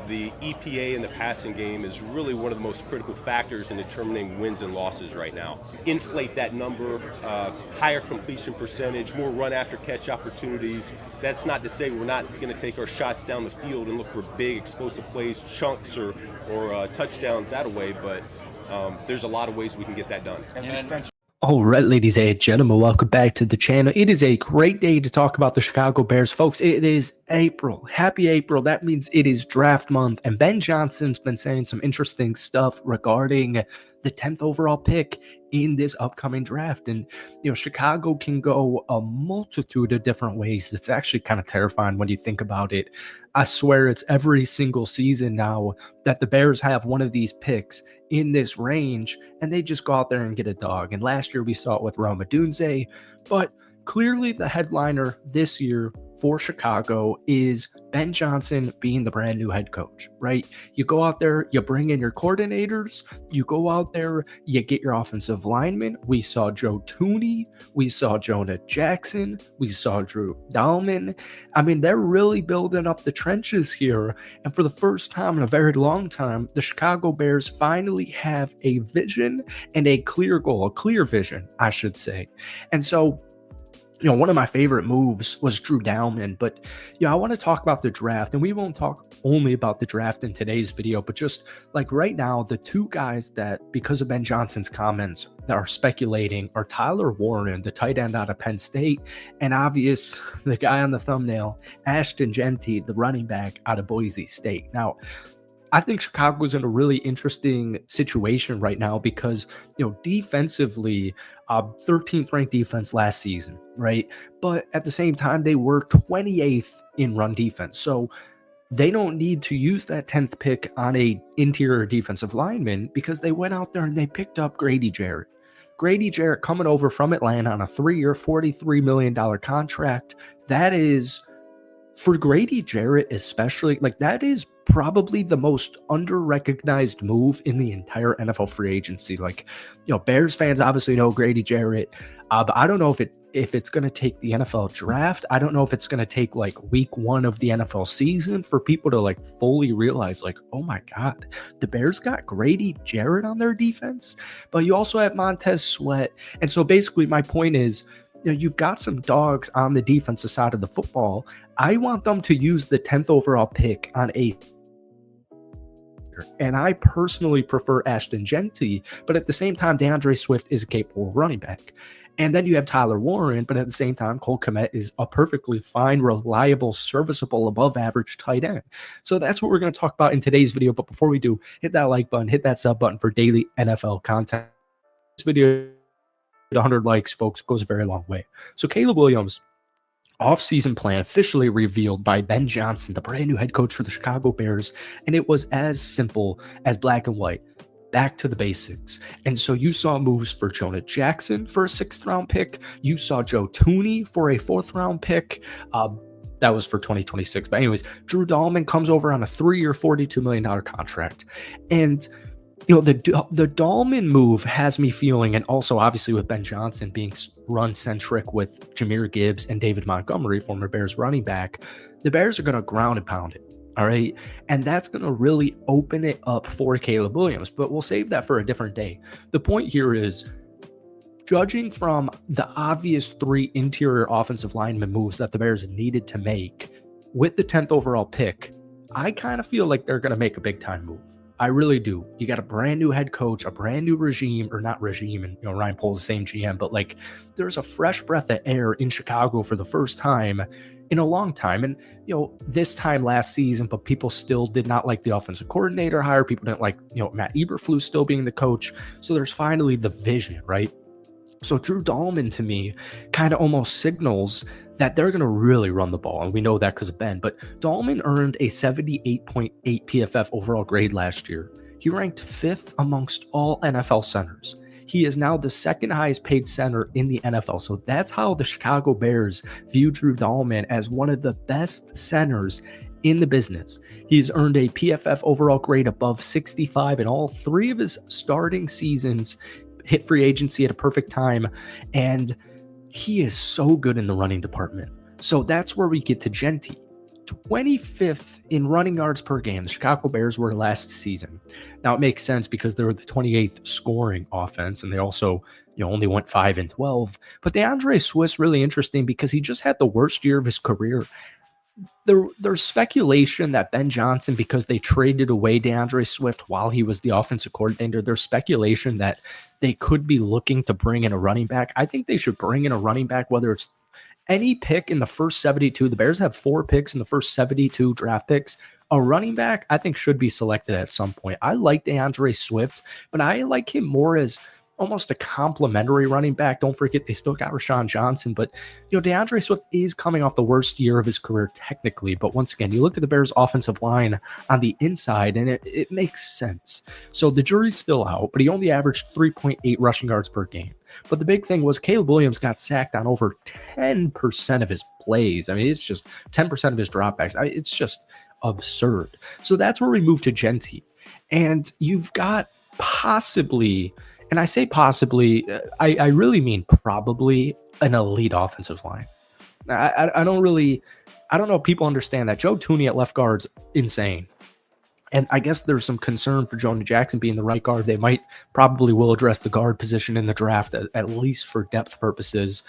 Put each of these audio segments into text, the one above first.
the EPA in the passing game is really one of the most critical factors in determining wins and losses right now. Inflate that number, higher completion percentage, more run after catch opportunities. That's not to say we're not going to take our shots down the field and look for big explosive plays, chunks or touchdowns that way, but there's a lot of ways we can get that done. All right, ladies and gentlemen, welcome back to the channel. It is a great day to talk about the Chicago Bears, folks. It is April. Happy April. That means it is draft month, and Ben Johnson's been saying some interesting stuff regarding the 10th overall pick in this upcoming draft. And, you know, Chicago can go a multitude of different ways. It's actually kind of terrifying when you think about it. I swear it's every single season now that the Bears have one of these picks in this range, and they just go out there and get a dog. And last year we saw it with Rome Odunze, but clearly the headliner this year for Chicago is Ben Johnson being the brand new head coach, right? You go out there, you bring in your coordinators, you go out there, you get your offensive linemen. We saw Joe Thuney, we saw Jonah Jackson, we saw Drew Dalman. I mean, they're really building up the trenches here. And for the first time in a very long time, the Chicago Bears finally have a vision and a clear goal, a clear vision, I should say. And so, you know, one of my favorite moves was Drew Dalman, but I want to talk about the draft, and we won't talk only about the draft in today's video, but just like right now, the two guys that, because of Ben Johnson's comments, that are speculating are Tyler Warren, the tight end out of Penn State, and obvious, the guy on the thumbnail, Ashton Genty, the running back out of Boise State. Now, I think Chicago's in a really interesting situation right now because, you know, defensively, 13th ranked defense last season, right? But at the same time, they were 28th in run defense. So they don't need to use that 10th pick on a interior defensive lineman because they went out there and they picked up Grady Jarrett. Grady Jarrett coming over from Atlanta on a 3-year, $43 million contract. That is, for Grady Jarrett especially, like that is probably the most under-recognized move in the entire NFL free agency. Like, you know, Bears fans obviously know Grady Jarrett, but I don't know if it's going to take the NFL draft. I don't know if it's going to take like week 1 of the NFL season for people to like fully realize like, oh my God, the Bears got Grady Jarrett on their defense, but you also have Montez Sweat. And so basically my point is, you know, you've got some dogs on the defensive side of the football. I want them to use the 10th overall pick on a, and I personally prefer Ashton Genty, but at the same time, DeAndre Swift is a capable running back. And then you have Tyler Warren, but at the same time, Cole Kmet is a perfectly fine, reliable, serviceable, above average tight end. So that's what we're going to talk about in today's video. But before we do, hit that like button, hit that sub button for daily NFL content. This video, 100 likes, folks, goes a very long way. So Caleb Williams' off-season plan officially revealed by Ben Johnson, the brand new head coach for the Chicago Bears, and it was as simple as black and white. Back to the basics. And so you saw moves for Jonah Jackson for a 6th round pick. You saw Joe Thuney for a 4th round pick. That was for 2026. But anyways, Drew Dalman comes over on a 3-year, $42 million contract. And you know, the Dalman move has me feeling, and also obviously with Ben Johnson being run-centric with Jahmyr Gibbs and David Montgomery, former Bears running back, the Bears are going to ground and pound it, all right? And that's going to really open it up for Caleb Williams, but we'll save that for a different day. The point here is, judging from the obvious 3 interior offensive lineman moves that the Bears needed to make with the 10th overall pick, I kind of feel like they're going to make a big-time move. I really do. You got a brand new head coach, a brand new regime, or not regime, and you know Ryan Poles the same GM, but like there's a fresh breath of air in Chicago for the first time in a long time. And you know, this time last season, but people still did not like the offensive coordinator hire. People didn't like, you know, Matt Eberflus still being the coach. So there's finally the vision, right? So Drew Dalman to me kind of almost signals that they're going to really run the ball. And we know that because of Ben. But Dalman earned a 78.8 PFF overall grade last year. He ranked 5th amongst all NFL centers. He is now the 2nd highest paid center in the NFL. So that's how the Chicago Bears view Drew Dalman, as one of the best centers in the business. He's earned a PFF overall grade above 65 in all 3 of his starting seasons, hit free agency at a perfect time, and he is so good in the running department. So that's where we get to Genty. 25th in running yards per game. The Chicago Bears were last season. Now it makes sense because they were the 28th scoring offense, and they also only went 5-12. But DeAndre Swift's really interesting because he just had the worst year of his career. There's speculation that Ben Johnson, because they traded away DeAndre Swift while he was the offensive coordinator, there's speculation that they could be looking to bring in a running back. I think they should bring in a running back, whether it's any pick in the first 72. The Bears have 4 picks in the first 72 draft picks. A running back, I think, should be selected at some point. I like DeAndre Swift, but I like him more as almost a complimentary running back. Don't forget, they still got Rashawn Johnson, but DeAndre Swift is coming off the worst year of his career technically. But once again, you look at the Bears' offensive line on the inside, and it makes sense. So the jury's still out, but he only averaged 3.8 rushing yards per game. But the big thing was Caleb Williams got sacked on over 10% of his plays. I mean, it's just 10% of his dropbacks. It's just absurd. So that's where we move to Genty. And you've got possibly, and I say possibly, I really mean probably, an elite offensive line. I don't know if people understand that. Joe Tooney at left guard's insane. And I guess there's some concern for Jonah Jackson being the right guard. They probably will address the guard position in the draft, at least for depth purposes.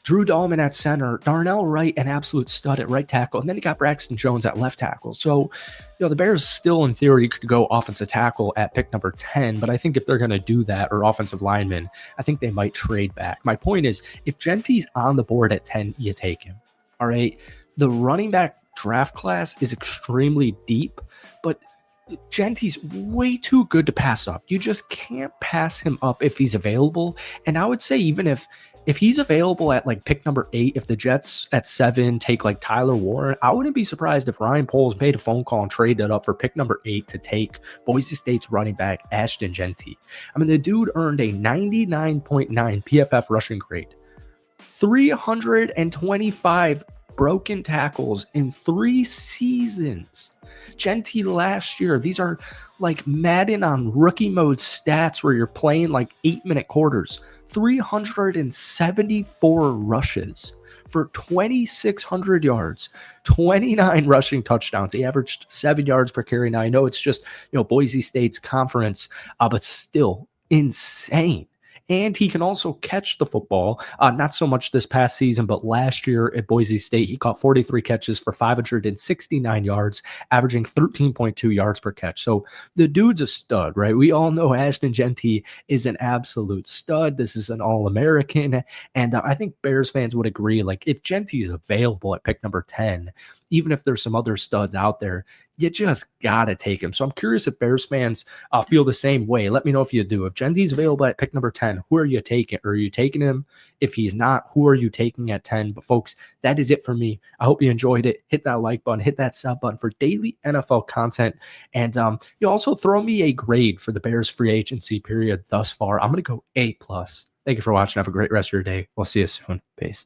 Drew Dahlman at center, Darnell Wright, an absolute stud at right tackle, and then you got Braxton Jones at left tackle. So, the Bears still, in theory, could go offensive tackle at pick number 10, but I think if they're going to do that, or offensive lineman, I think they might trade back. My point is, if Genty's on the board at 10, you take him. All right? The running back draft class is extremely deep, but Genty's way too good to pass up. You just can't pass him up if he's available. And I would say even if he's available at like pick number 8, if the Jets at 7 take like Tyler Warren, I wouldn't be surprised if Ryan Poles made a phone call and traded up for pick number 8 to take Boise State's running back Ashton Genty. I mean, the dude earned a 99.9 PFF rushing grade, 325 broken tackles in 3 seasons. Genty last year, these are like Madden on rookie mode stats where you're playing like 8-minute quarters. 374 rushes for 2,600 yards, 29 rushing touchdowns. He averaged 7 yards per carry. Now I know it's just Boise State's conference, but still insane. And he can also catch the football. Not so much this past season, but last year at Boise State, he caught 43 catches for 569 yards, averaging 13.2 yards per catch. So the dude's a stud, right? We all know Ashton Genty is an absolute stud. This is an All-American. And I think Bears fans would agree, like if Genty is available at pick number 10, even if there's some other studs out there, you just got to take him. So I'm curious if Bears fans feel the same way. Let me know if you do. If Genty's available at pick number 10, who are you taking? Are you taking him? If he's not, who are you taking at 10? But folks, that is it for me. I hope you enjoyed it. Hit that like button, hit that sub button for daily NFL content. And you also throw me a grade for the Bears free agency period thus far. I'm going to go A+. Thank you for watching. Have a great rest of your day. We'll see you soon. Peace.